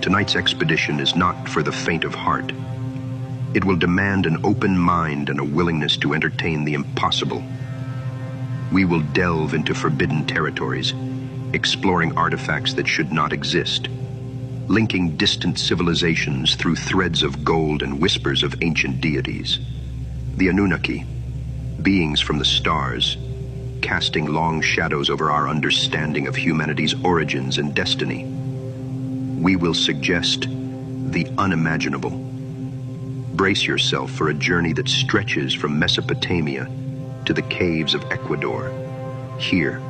Tonight's expedition is not for the faint of heart. It will demand an open mind and a willingness to entertain the impossible. We will delve into forbidden territories, exploring artifacts that should not exist, linking distant civilizations through threads of gold and whispers of ancient deities. The Anunnaki, beings from the stars, casting long shadows over our understanding of humanity's origins and destiny. We will suggest the unimaginable. Brace yourself for a journey that stretches from Mesopotamia to the caves of Ecuador. Here,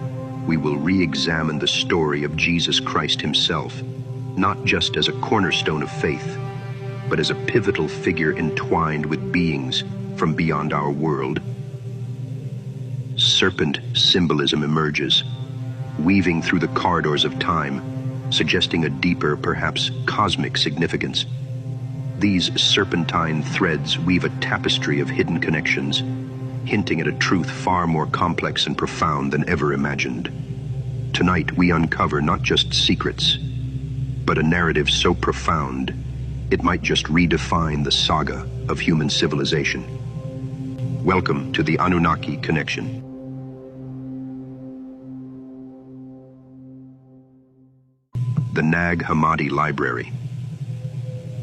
we will re-examine the story of Jesus Christ himself, not just as a cornerstone of faith, but as a pivotal figure entwined with beings from beyond our world. Serpent symbolism emerges, weaving through the corridors of time, suggesting a deeper, perhaps cosmic significance. These serpentine threads weave a tapestry of hidden connections, hinting at a truth far more complex and profound than ever imagined. Tonight, we uncover not just secrets, but a narrative so profound, it might just redefine the saga of human civilization. Welcome to the Anunnaki Connection. The Nag Hammadi Library.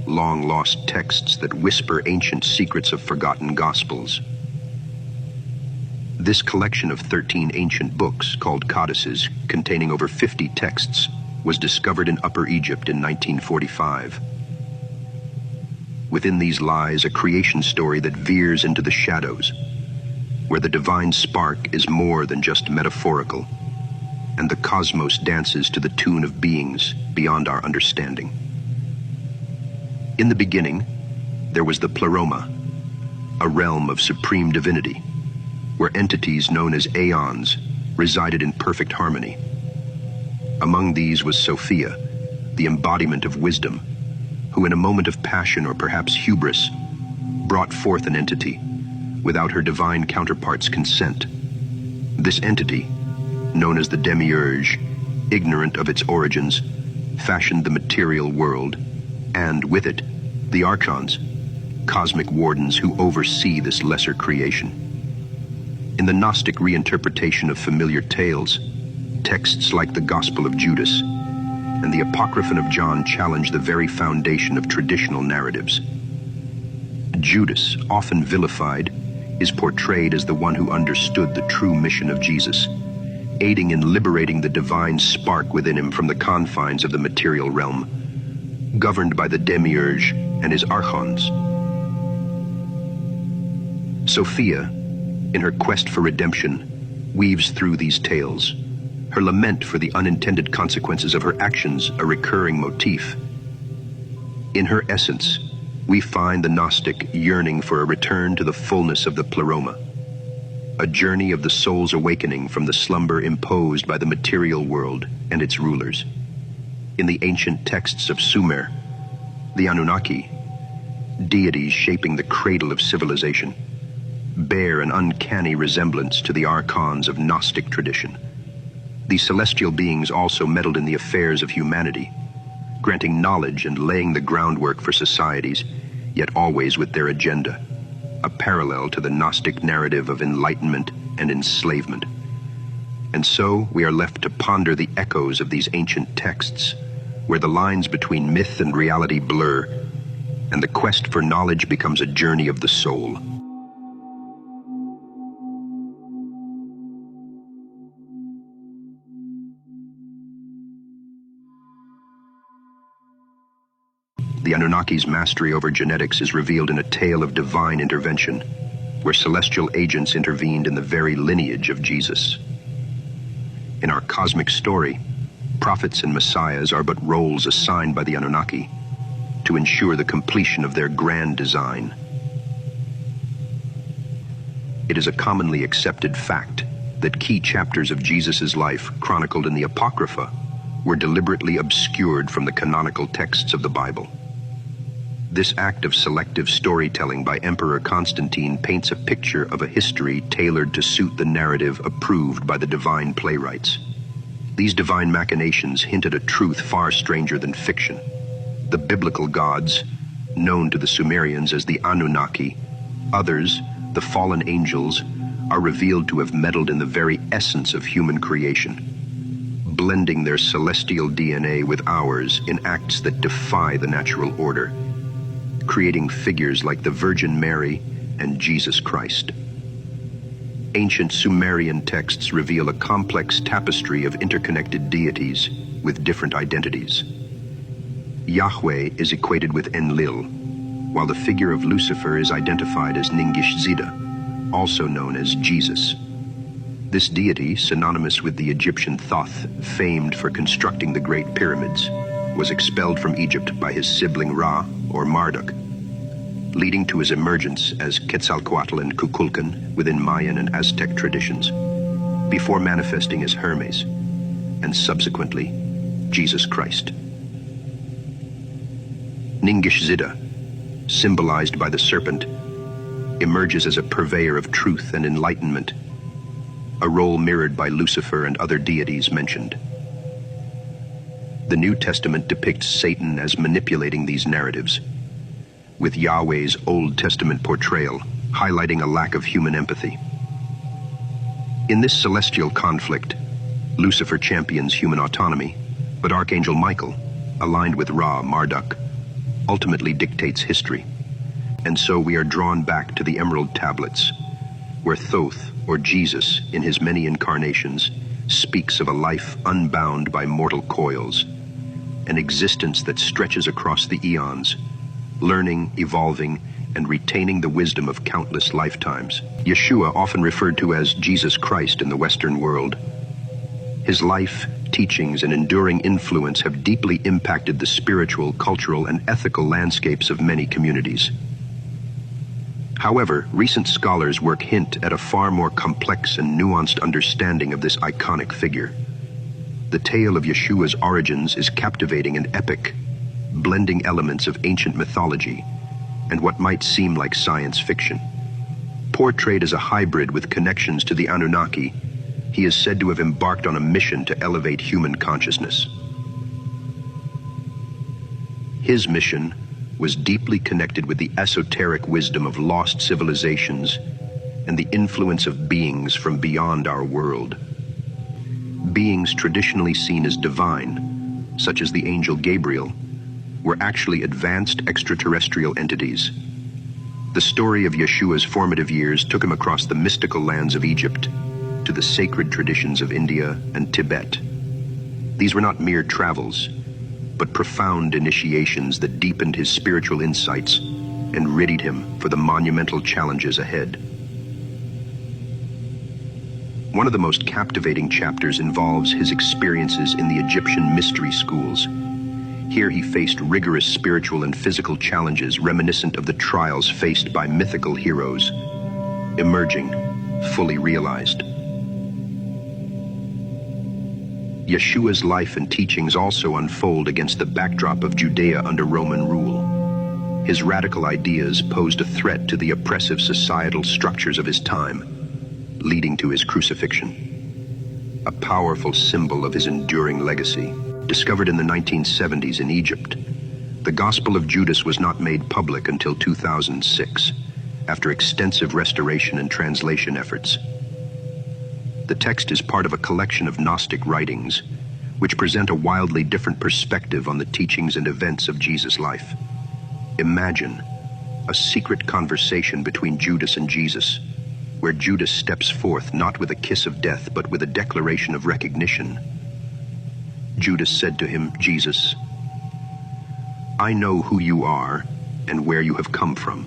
Long-lost texts that whisper ancient secrets of forgotten gospels. This collection of 13 ancient books, called codices, containing over 50 texts, was discovered in Upper Egypt in 1945. Within these lies a creation story that veers into the shadows, where the divine spark is more than just metaphorical, and the cosmos dances to the tune of beings beyond our understanding. In the beginning, there was the Pleroma, a realm of supreme divinity, where entities known as aeons resided in perfect harmony. Among these was Sophia, the embodiment of wisdom, who in a moment of passion or perhaps hubris, brought forth an entity without her divine counterpart's consent. This entity, known as the Demiurge, ignorant of its origins, fashioned the material world, and with it, the archons, cosmic wardens who oversee this lesser creation. In the Gnostic reinterpretation of familiar tales, texts like the Gospel of Judas and the Apocryphon of John challenge the very foundation of traditional narratives. Judas, often vilified, is portrayed as the one who understood the true mission of Jesus, aiding in liberating the divine spark within him from the confines of the material realm, governed by the Demiurge and his archons. Sophia, in her quest for redemption, weaves through these tales, her lament for the unintended consequences of her actions a recurring motif. In her essence, we find the Gnostic yearning for a return to the fullness of the Pleroma, a journey of the soul's awakening from the slumber imposed by the material world and its rulers. In the ancient texts of Sumer, the Anunnaki, deities shaping the cradle of civilization, bear an uncanny resemblance to the archons of Gnostic tradition. These celestial beings also meddled in the affairs of humanity, granting knowledge and laying the groundwork for societies, yet always with their agenda, a parallel to the Gnostic narrative of enlightenment and enslavement. And so we are left to ponder the echoes of these ancient texts, where the lines between myth and reality blur, and the quest for knowledge becomes a journey of the soul. The Anunnaki's mastery over genetics is revealed in a tale of divine intervention, where celestial agents intervened in the very lineage of Jesus. In our cosmic story, prophets and messiahs are but roles assigned by the Anunnaki to ensure the completion of their grand design. It is a commonly accepted fact that key chapters of Jesus' life chronicled in the Apocrypha were deliberately obscured from the canonical texts of the Bible. This act of selective storytelling by Emperor Constantine paints a picture of a history tailored to suit the narrative approved by the divine playwrights. These divine machinations hint at a truth far stranger than fiction. The biblical gods, known to the Sumerians as the Anunnaki, others, the fallen angels, are revealed to have meddled in the very essence of human creation, blending their celestial DNA with ours in acts that defy the natural order, creating figures like the Virgin Mary and Jesus Christ. Ancient Sumerian texts reveal a complex tapestry of interconnected deities with different identities. Yahweh is equated with Enlil, while the figure of Lucifer is identified as Ningishzida, also known as Jesus. This deity, synonymous with the Egyptian Thoth, famed for constructing the Great Pyramids, was expelled from Egypt by his sibling Ra, or Marduk, leading to his emergence as Quetzalcoatl and Kukulkan within Mayan and Aztec traditions, before manifesting as Hermes, and subsequently, Jesus Christ. Ningishzida, symbolized by the serpent, emerges as a purveyor of truth and enlightenment, a role mirrored by Lucifer and other deities mentioned. The New Testament depicts Satan as manipulating these narratives, with Yahweh's Old Testament portrayal highlighting a lack of human empathy. In this celestial conflict, Lucifer champions human autonomy, but Archangel Michael, aligned with Ra, Marduk, ultimately dictates history. And so we are drawn back to the Emerald Tablets, where Thoth, or Jesus, in his many incarnations, speaks of a life unbound by mortal coils, an existence that stretches across the eons, learning, evolving, and retaining the wisdom of countless lifetimes. Yeshua, often referred to as Jesus Christ in the Western world, his life, teachings, and enduring influence have deeply impacted the spiritual, cultural, and ethical landscapes of many communities. However, recent scholars' work hint at a far more complex and nuanced understanding of this iconic figure. The tale of Yeshua's origins is captivating and epic, blending elements of ancient mythology and what might seem like science fiction. Portrayed as a hybrid with connections to the Anunnaki, he is said to have embarked on a mission to elevate human consciousness. His mission was deeply connected with the esoteric wisdom of lost civilizations and the influence of beings from beyond our world. Beings traditionally seen as divine, such as the angel Gabriel, were actually advanced extraterrestrial entities. The story of Yeshua's formative years took him across the mystical lands of Egypt to the sacred traditions of India and Tibet. These were not mere travels, but profound initiations that deepened his spiritual insights and readied him for the monumental challenges ahead. One of the most captivating chapters involves his experiences in the Egyptian mystery schools. Here he faced rigorous spiritual and physical challenges reminiscent of the trials faced by mythical heroes, emerging fully realized. Yeshua's life and teachings also unfold against the backdrop of Judea under Roman rule. His radical ideas posed a threat to the oppressive societal structures of his time, leading to his crucifixion. A powerful symbol of his enduring legacy. Discovered in the 1970s in Egypt, the Gospel of Judas was not made public until 2006, after extensive restoration and translation efforts. The text is part of a collection of Gnostic writings, which present a wildly different perspective on the teachings and events of Jesus' life. Imagine a secret conversation between Judas and Jesus, where Judas steps forth not with a kiss of death, but with a declaration of recognition. Judas said to him, "Jesus, I know who you are and where you have come from.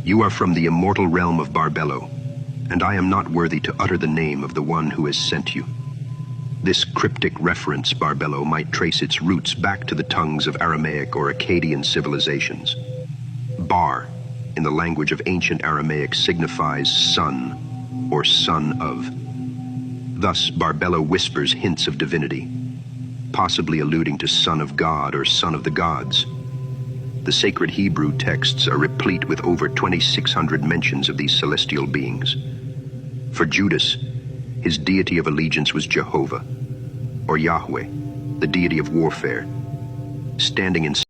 You are from the immortal realm of Barbello, and I am not worthy to utter the name of the one who has sent you." This cryptic reference, Barbello, might trace its roots back to the tongues of Aramaic or Akkadian civilizations. Bar, in the language of ancient Aramaic, signifies son or son of. Thus, Barbello whispers hints of divinity, possibly alluding to son of God or son of the gods. The sacred Hebrew texts are replete with over 2,600 mentions of these celestial beings. For Judas, his deity of allegiance was Jehovah, or Yahweh, the deity of warfare, standing in